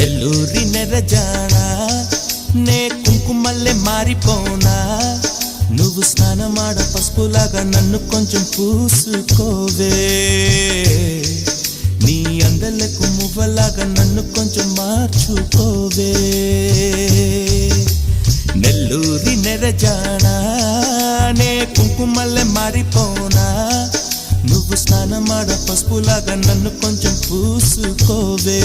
నెల్లూరి నెరజానా నే కుంకుమల్లె మారిపోనా నువ్వు స్నానమాడ పసుపులాగా నన్ను కొంచెం పూసుకోవే నీ అందలకు మువ్వలాగా నన్ను కొంచెం మార్చుకోవే నెల్లూరి నెరజానా నే కుంకుమల్లె మారిపోనా నువ్వు స్నానమాడ పసుపులాగా నన్ను కొంచెం పూసుకోవే